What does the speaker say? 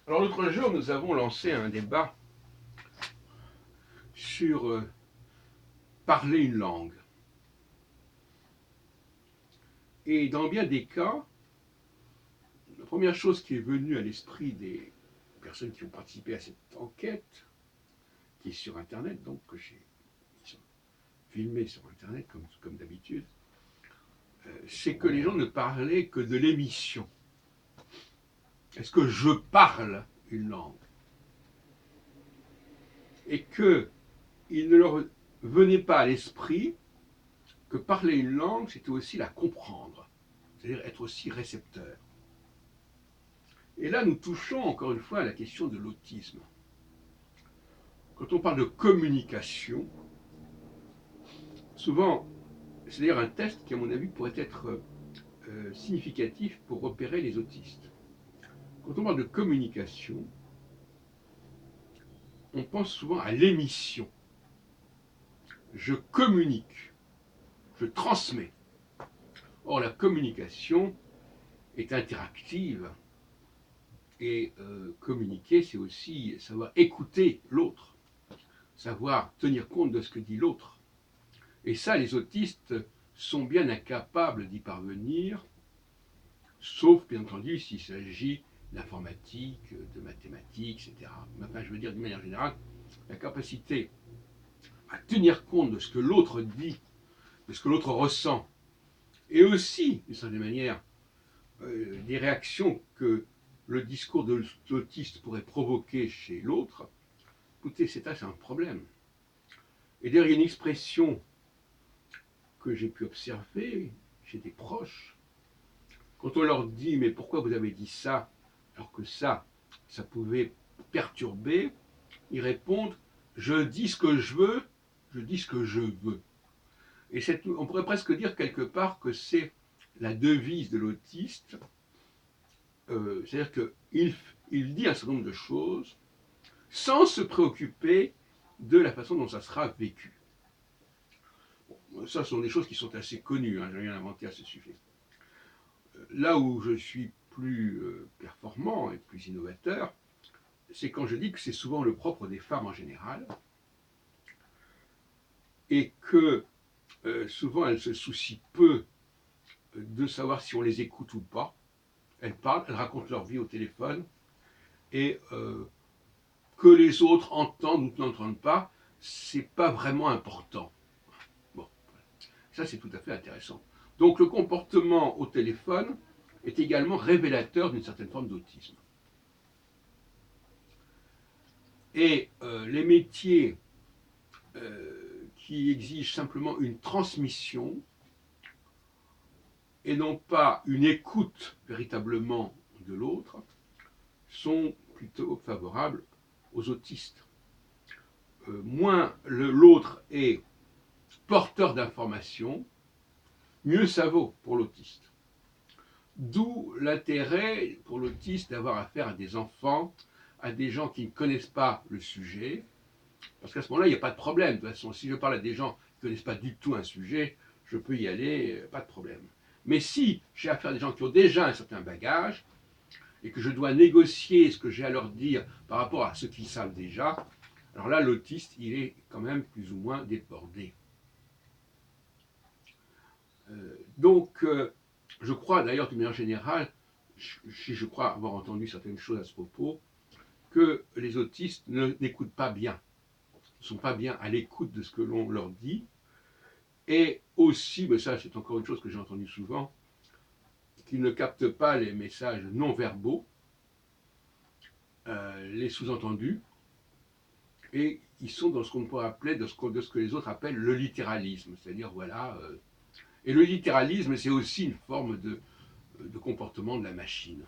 Alors l'autre jour, nous avons lancé un débat sur parler une langue. Et dans bien des cas, la première chose qui est venue à l'esprit des personnes qui ont participé à cette enquête, qui est sur Internet, donc que j'ai filmé sur Internet comme d'habitude, c'est que les gens ne parlaient que de l'émission. Est-ce que je parle une langue? Et qu'il ne leur venait pas à l'esprit que parler une langue, c'était aussi la comprendre, c'est-à-dire être aussi récepteur. Et là, nous touchons encore une fois à la question de l'autisme. Quand on parle de communication, souvent, c'est d'ailleurs un test qui, à mon avis, pourrait être significatif pour repérer les autistes. Quand on parle de communication, on pense souvent à l'émission. Je communique, je transmets. Or, la communication est interactive et communiquer, c'est aussi savoir écouter l'autre, savoir tenir compte de ce que dit l'autre. Et ça, les autistes sont bien incapables d'y parvenir, sauf bien entendu s'il s'agit d'informatique, de mathématiques, etc. Enfin, je veux dire d'une manière générale, la capacité à tenir compte de ce que l'autre dit, de ce que l'autre ressent, et aussi, d'une certaine manière, des réactions que le discours de l'autiste pourrait provoquer chez l'autre, écoutez, c'est un problème. Et d'ailleurs, il y a une expression que j'ai pu observer chez des proches. Quand on leur dit « mais pourquoi vous avez dit ça ?» alors que ça pouvait perturber, ils répondent « je dis ce que je veux, je dis ce que je veux ». Et on pourrait presque dire quelque part que c'est la devise de l'autiste, c'est-à-dire qu'il dit un certain nombre de choses sans se préoccuper de la façon dont ça sera vécu. Bon, ça, ce sont des choses qui sont assez connues, hein, je n'ai rien inventé à ce sujet. Là où je suis plus performant et plus innovateur, c'est quand je dis que c'est souvent le propre des femmes en général, et que souvent elles se soucient peu de savoir si on les écoute ou pas. Elles parlent, elles racontent leur vie au téléphone, et que les autres entendent ou n'entendent pas, c'est pas vraiment important. Bon, ça c'est tout à fait intéressant. Donc le comportement au téléphone est également révélateur d'une certaine forme d'autisme. Et les métiers qui exigent simplement une transmission et non pas une écoute véritablement de l'autre sont plutôt favorables aux autistes. Moins l'autre est porteur d'informations, mieux ça vaut pour l'autiste. D'où l'intérêt pour l'autiste d'avoir affaire à des enfants, à des gens qui ne connaissent pas le sujet, parce qu'à ce moment-là, il n'y a pas de problème. De toute façon, si je parle à des gens qui ne connaissent pas du tout un sujet, je peux y aller, pas de problème. Mais si j'ai affaire à des gens qui ont déjà un certain bagage, et que je dois négocier ce que j'ai à leur dire par rapport à ce qu'ils savent déjà, alors là, l'autiste, il est quand même plus ou moins débordé. Donc, je crois d'ailleurs, d'une manière générale, je crois avoir entendu certaines choses à ce propos, que les autistes n'écoutent pas bien, ne sont pas bien à l'écoute de ce que l'on leur dit, et aussi, mais ça c'est encore une chose que j'ai entendue souvent, qu'ils ne captent pas les messages non verbaux, les sous-entendus, et ils sont dans ce qu'on pourrait appeler, de ce que les autres appellent le littéralisme, c'est-à-dire et le littéralisme c'est aussi une forme de comportement de la machine.